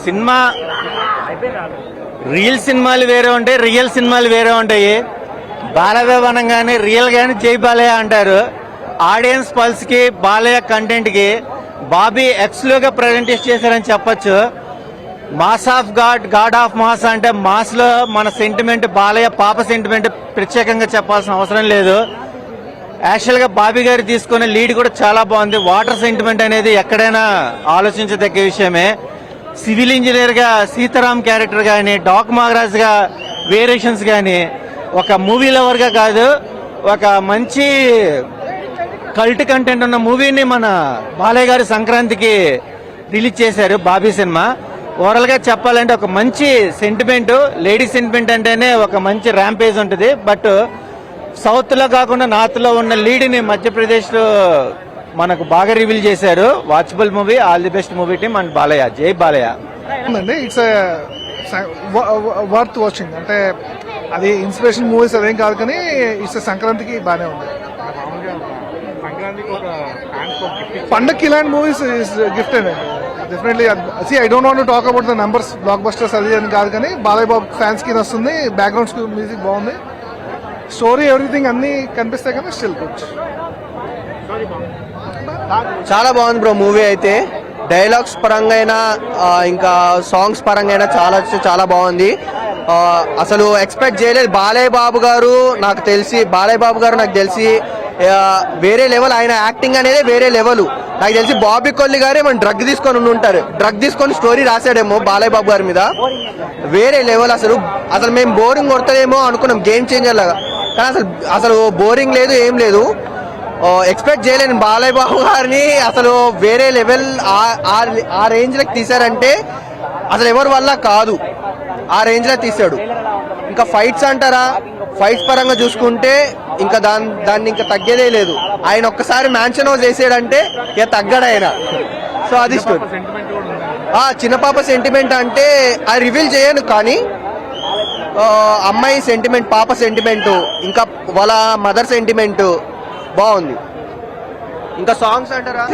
Cinema reel సినిమాలు వేరే ఉంటాయి, రియల్ సినిమాలు వేరే ఉంటాయి. బాలయ్య అనగానే రియల్ గానే జై బాలయ్య అంటారు. ఆడియన్స్ పల్స్ కి బాలయ్య కంటెంట్ కి బాబీ ఎక్స్లుగా ప్రజెంట్ చేశారని చెప్పొచ్చు. Mass of God, God of mass అంటే మాస్ లో మన సెంటిమెంట్ బాలయ్య పాప సెంటిమెంట్ ప్రత్యేకంగా చెప్పాల్సిన అవసరం లేదు. యాక్చువల్ గా బాబీ గారు తీసుకునే లీడ్ కూడా చాలా బాగుంది. వాటర్ సెంటిమెంట్ అనేది ఎక్కడైనా ఆలోచించదగ్గ విషయమే. సివిల్ ఇంజనీర్ గా సీతారాం క్యారెక్టర్ గానీ, డాక్ మహారాజ్ గా వేరియేషన్స్ గానీ, ఒక మూవీ లవర్ గా కాదు, ఒక మంచి కల్ట్ కంటెంట్ ఉన్న మూవీని మన బాలయ్య గారు సంక్రాంతికి రిలీజ్ చేశారు. బాబీ సినిమా ఓవరాల్ గా చెప్పాలంటే ఒక మంచి సెంటిమెంట్. లేడీ సెంటిమెంట్ అంటేనే ఒక మంచి ర్యాంపేజ్ ఉంటుంది. బట్ సౌత్ లో కాకుండా నార్త్ లో ఉన్న లీడ్ ని మధ్యప్రదేశ్ లో మనకు బాగా రివీల్ చేశారు. Watchable movie, all the best movie team and Balayya, జై బాలయ్య. It's worth watching. అంటే అది ఇన్స్పిరేషన్ మూవీస్ అదేం కాదు, కానీ ఇట్స్ సంక్రాంతికి బాగానే ఉంది. పండక్కి ఇలాంటి మూవీస్ గిఫ్ట్ అండి definitely. I don't want to talk about the numbers, black busters అది అని కాదు, కానీ బాలయ్య బాబు ఫ్యాన్స్ కి వస్తుంది. బ్యాక్గ్రౌండ్ మ్యూజిక్ బాగుంది, స్టోరీ ఎవ్రీథింగ్ అన్ని కనిపిస్తాయి, కానీ స్టిల్ గుడ్. చాలా బాగుంది బ్రో మూవీ అయితే. డైలాగ్స్ పరంగా అయినా ఇంకా సాంగ్స్ పరంగా అయినా చాలా బాగుంది. అసలు ఎక్స్పెక్ట్ చేయలేదు. బాలయ్య బాబు గారు నాకు తెలిసి వేరే లెవెల్. ఆయన యాక్టింగ్ అనేది వేరే లెవెల్. నాకు తెలిసి బాబీ కొల్లి గారే మన డ్రగ్ తీసుకొని ఉంటారు. డ్రగ్ తీసుకొని స్టోరీ రాశాడేమో బాలయ్య బాబు గారి మీద. వేరే లెవెల్. అసలు మేము బోరింగ్ కొడతాడేమో అనుకున్నాం, గేమ్ చేంజర్ లాగా. కానీ అసలు బోరింగ్ లేదు, ఏం లేదు. ఎక్స్పెక్ట్ చేయలేను బాలయ్య బాబు గారిని. అసలు వేరే లెవెల్. ఆ రేంజ్ లకి తీశారంటే అసలు ఎవరి వల్ల కాదు, ఆ రేంజ్ లో తీశాడు. ఇంకా ఫైట్స్ అంటారా, ఫైట్స్ పరంగా చూసుకుంటే ఇంకా దాన్ని ఇంకా తగ్గేదే లేదు. ఆయన ఒక్కసారి మ్యాన్షన్ హౌస్ వేసాడంటే ఇక తగ్గడు ఆయన. సో అది చిన్న పాప సెంటిమెంట్ అంటే అది రివీల్ చేయను, కానీ అమ్మాయి సెంటిమెంట్, పాప సెంటిమెంట్, ఇంకా వాళ్ళ మదర్ సెంటిమెంట్ బాగుంది. ఇంకా సాంగ్స్ అంటారా.